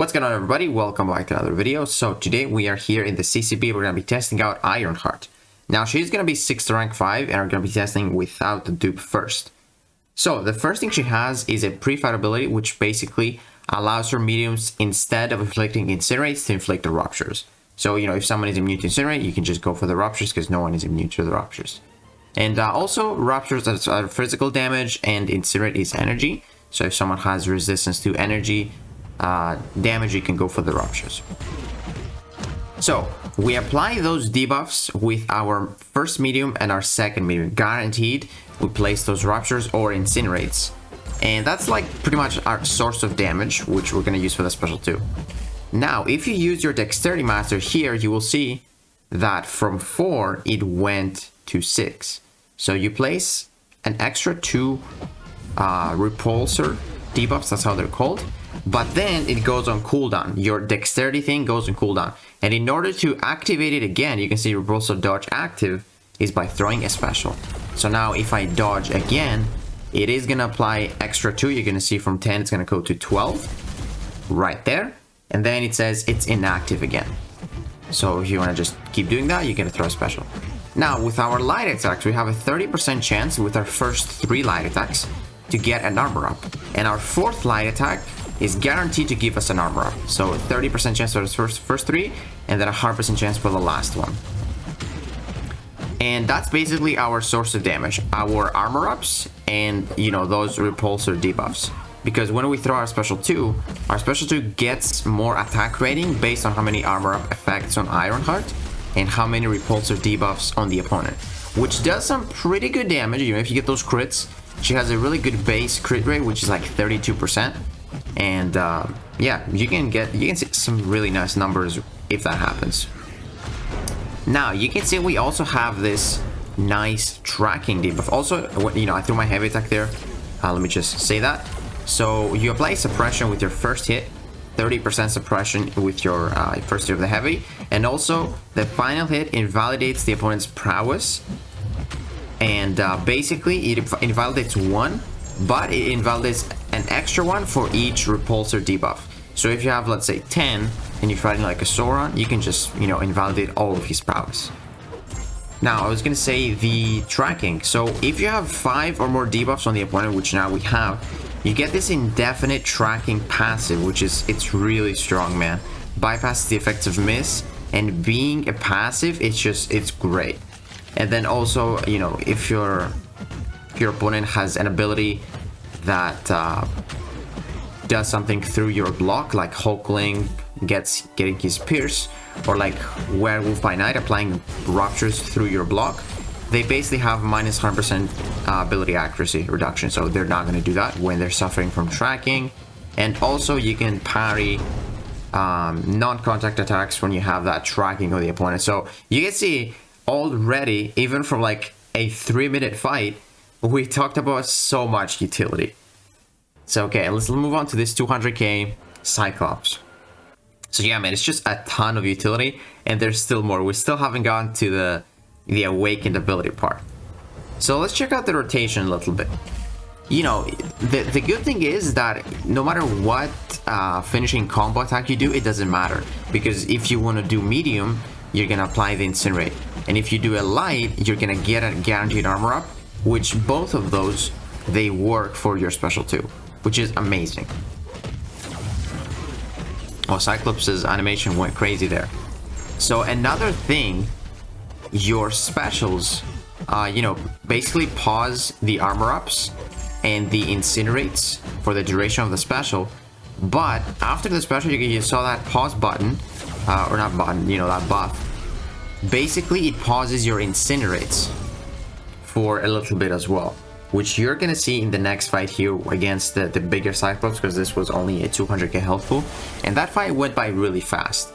What's going on, everybody? Welcome back to another video. So today we are here in the CCB. We're going to be testing out Ironheart. Now she's going to be 6th to rank 5 and we're going to be testing without the dupe first. So the first thing she has is a pre-fight ability, which basically allows her mediums, instead of inflicting incinerates, to inflict the ruptures. So, you know, if someone is immune to incinerate, you can just go for the ruptures because no one is immune to the ruptures. And also ruptures are physical damage and incinerate is energy. So if someone has resistance to energy damage, you can go for the ruptures. So we apply those debuffs with our first medium and our second medium. Guaranteed we place those ruptures or incinerates, and that's like pretty much our source of damage, which we're going to use for the special too. Now if you use your dexterity master here, you will see that from 4 it went to 6. So you place an extra 2 repulsor debuffs, that's how they're called, but then it goes on cooldown. Your dexterity thing goes on cooldown, and in order to activate it again, you can see repulsor dodge active is by throwing a special. So now if I dodge again, it is gonna apply extra 2. You're gonna see from 10 it's gonna go to 12 right there, and then it says it's inactive again. So if you want to just keep doing that, you're gonna throw a special. Now with our light attacks, we have a 30% chance with our first 3 light attacks to get an armor up, and our 4th light attack is guaranteed to give us an armor up. So 30% chance for the first 3, and then a 100% chance for the last one. And that's basically our source of damage, our armor ups, and you know, those repulsor debuffs. Because when we throw our special 2 gets more attack rating based on how many armor up effects on Ironheart and how many repulsor debuffs on the opponent, which does some pretty good damage. You know, if you get those crits, she has a really good base crit rate, which is like 32%. And yeah, you can see some really nice numbers if that happens. Now you can see we also have this nice tracking debuff. Also, you know, I threw my heavy attack there. Let me just say that. So you apply suppression with your first hit, 30% suppression with your first hit of the heavy, and also the final hit invalidates the opponent's prowess. And basically it invalidates 1, but it invalidates an extra 1 for each repulsor debuff. So if you have, let's say, 10 and you're fighting like a Sauron, you can just, you know, invalidate all of his prowess. Now I was gonna say the tracking. So if you have 5 or more debuffs on the opponent, which now we have, you get this indefinite tracking passive, which is, it's really strong, man. Bypasses the effects of miss, and being a passive, it's great. And then also, you know, if your opponent has an ability that does something through your block, like Hulkling getting his pierce, or like Werewolf by Night applying ruptures through your block, they basically have minus 100% ability accuracy reduction, so they're not going to do that when they're suffering from tracking. And also you can parry non-contact attacks when you have that tracking of the opponent. So you can see already, even from like a 3-minute fight, we talked about so much utility. So okay, let's move on to this 200k Cyclops. So yeah, man, it's just a ton of utility, and there's still more. We still haven't gotten to the awakened ability part. So let's check out the rotation a little bit. You know, the good thing is that no matter what finishing combo attack you do, it doesn't matter, because if you want to do medium, you're gonna apply the incinerate, and if you do a light, you're gonna get a guaranteed armor up, which both of those, they work for your special too, which is amazing. Oh, Cyclops' animation went crazy there. So another thing, your specials, you know, basically pause the armor ups and the incinerates for the duration of the special, but after the special, you saw that pause button, or not button, you know, that buff. Basically it pauses your incinerates for a little bit as well, which you're gonna see in the next fight here against the bigger Cyclops, because this was only a 200k health pool, and that fight went by really fast.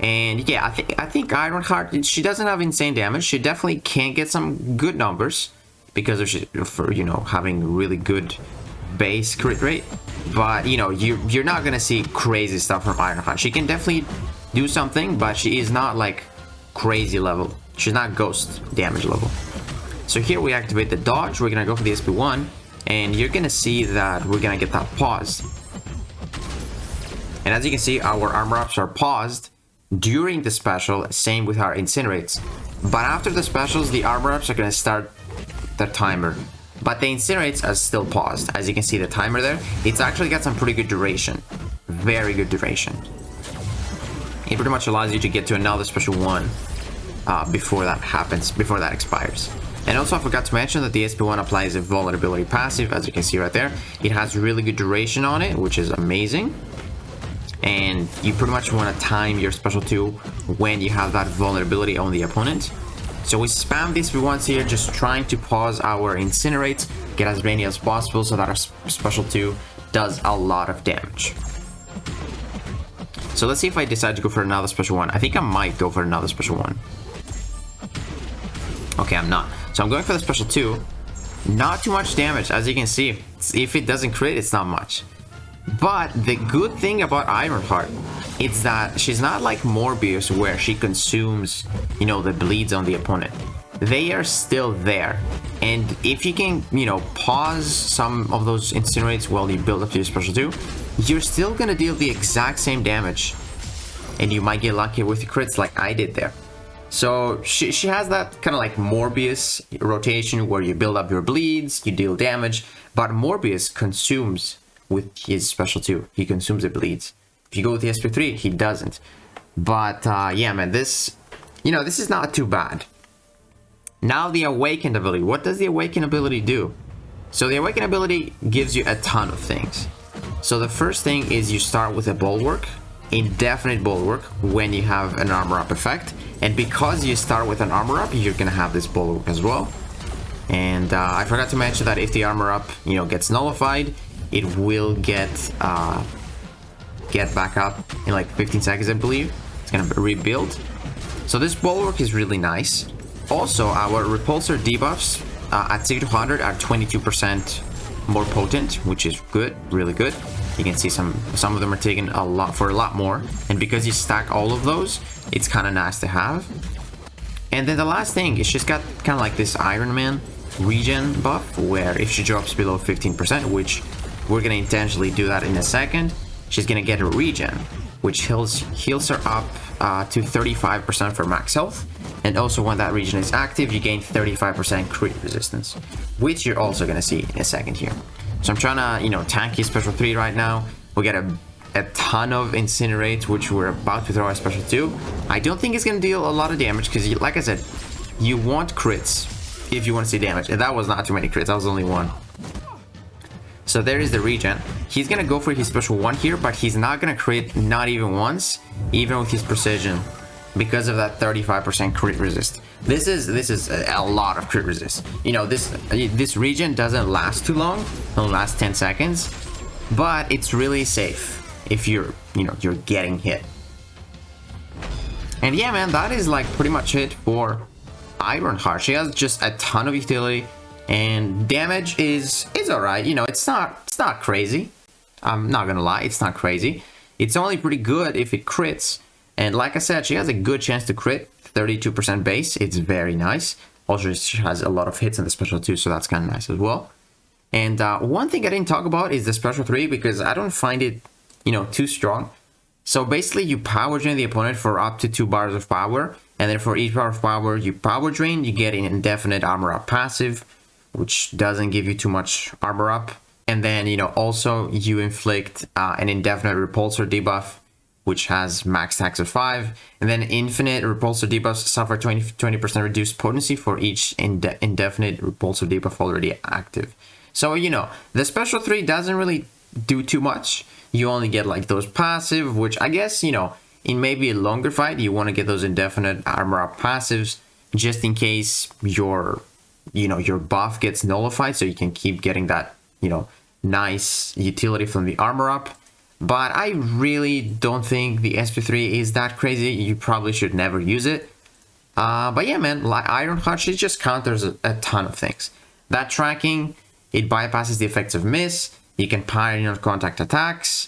And yeah, I think Ironheart, she doesn't have insane damage. She definitely can get some good numbers because of you know, having really good base crit rate, but you know, you're not gonna see crazy stuff from Ironheart. She can definitely do something, but she is not like crazy level. She's not ghost damage level. So here we activate the dodge, we're gonna go for the SP1, and you're gonna see that we're gonna get that pause. And as you can see, our armor ups are paused during the special, same with our incinerates. But after the specials, the armor ups are going to start the timer. But the incinerates are still paused. As you can see the timer there, it's actually got some pretty good duration. Very good duration. It pretty much allows you to get to another special one before that happens, before that expires. And also I forgot to mention that the SP1 applies a vulnerability passive, as you can see right there. It has really good duration on it, which is amazing. And you pretty much want to time your special 2 when you have that vulnerability on the opponent. So we spam these SP1s here, just trying to pause our incinerates, get as many as possible so that our special 2 does a lot of damage. So let's see if I decide to go for another special one. I think I might go for another special one. Okay, I'm not. So I'm going for the special 2. Not too much damage, as you can see. If it doesn't crit, it's not much. But the good thing about Ironheart is that she's not like Morbius, where she consumes, you know, the bleeds on the opponent. They are still there. And if you can, you know, pause some of those incinerates while you build up to your special 2, you're still gonna deal the exact same damage. And you might get lucky with the crits like I did there. So she has that kind of like Morbius rotation where you build up your bleeds, you deal damage, but Morbius consumes with his special 2. He consumes the bleeds. If you go with the SP3, he doesn't. But yeah, man, this, you know, this is not too bad. Now the Awakened ability. What does the Awakened ability do? So the Awakened ability gives you a ton of things. So the first thing is you start with a Bulwark, indefinite Bulwark, when you have an armor up effect. And because you start with an armor up, you're gonna have this Bulwark as well. And I forgot to mention that if the armor up, you know, gets nullified, it will get back up in like 15 seconds, I believe. It's gonna rebuild. So this Bulwark is really nice. Also, our repulsor debuffs at 6200 are 22% more potent, which is good, really good. You can see some of them are taken a lot more, and because you stack all of those, it's kind of nice to have. And then the last thing is she's got kind of like this Iron Man regen buff, where if she drops below 15%, which we're gonna intentionally do that in a second, she's gonna get a regen, which heals her up to 35% for max health. And also when that regen is active, you gain 35% crit resistance, which you're also gonna see in a second here. So I'm trying to, you know, tank his special 3 right now. We get a ton of incinerates, which we're about to throw our special 2. I don't think it's gonna deal a lot of damage because, like I said, you want crits if you want to see damage, and that was not too many crits. That was only 1. So there is the regen. He's gonna go for his special 1 here, but he's not gonna crit, not even once, even with his precision, because of that 35% crit resist. This is a lot of crit resist. You know, this regen doesn't last too long. It'll last 10 seconds, but it's really safe if you're getting hit. And yeah, man, that is like pretty much it for Ironheart. She has just a ton of utility, and damage is alright. You know, it's not crazy. I'm not gonna lie, it's not crazy. It's only pretty good if it crits. And like I said, she has a good chance to crit, 32% base. It's very nice. Also, she has a lot of hits in the special 2, so that's kind of nice as well. And one thing I didn't talk about is the special 3, because I don't find it, you know, too strong. So basically, you power drain the opponent for up to 2 bars of power, and then for each bar of power you power drain, you get an indefinite armor up passive, which doesn't give you too much armor up. And then, you know, also you inflict an indefinite repulsor debuff, which has max tax of 5, and then infinite repulsor debuffs suffer 20% reduced potency for each indefinite repulsor debuff already active. So, you know, the special 3 doesn't really do too much. You only get like those passive, which I guess, you know, in maybe a longer fight, you want to get those indefinite armor up passives just in case your buff gets nullified, so you can keep getting that, you know, nice utility from the armor up. But I really don't think the SP3 is that crazy. You probably should never use it. But yeah, man, like Ironheart, she just counters a ton of things. That tracking, it bypasses the effects of miss. You can pioneer contact attacks.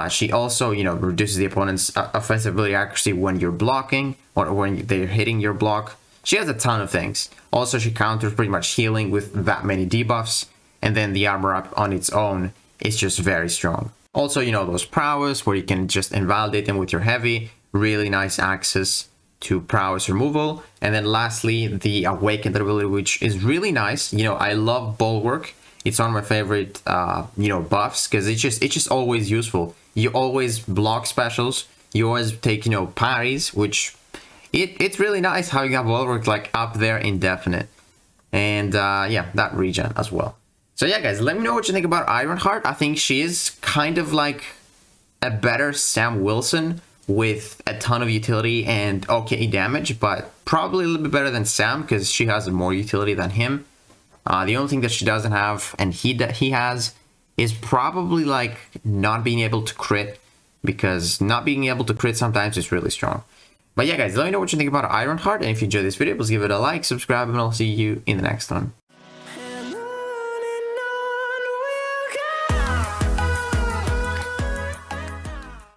She also, you know, reduces the opponent's offensive ability accuracy when you're blocking or when they're hitting your block. She has a ton of things. Also, she counters pretty much healing with that many debuffs. And then the armor up on its own is just very strong. Also, you know, those prowess where you can just invalidate them with your heavy. Really nice access to prowess removal. And then lastly, the awakened ability, which is really nice. You know, I love bulwark. It's one of my favorite, you know, buffs, because it's just always useful. You always block specials. You always take, you know, parries, which it's really nice having a bulwark like up there indefinite. And yeah, that regen as well. So yeah, guys, let me know what you think about Ironheart. I think she is kind of like a better Sam Wilson with a ton of utility and okay damage, but probably a little bit better than Sam because she has more utility than him. The only thing that she doesn't have and he has is probably like not being able to crit, because not being able to crit sometimes is really strong. But yeah, guys, let me know what you think about Ironheart, and if you enjoyed this video, please give it a like, subscribe, and I'll see you in the next one.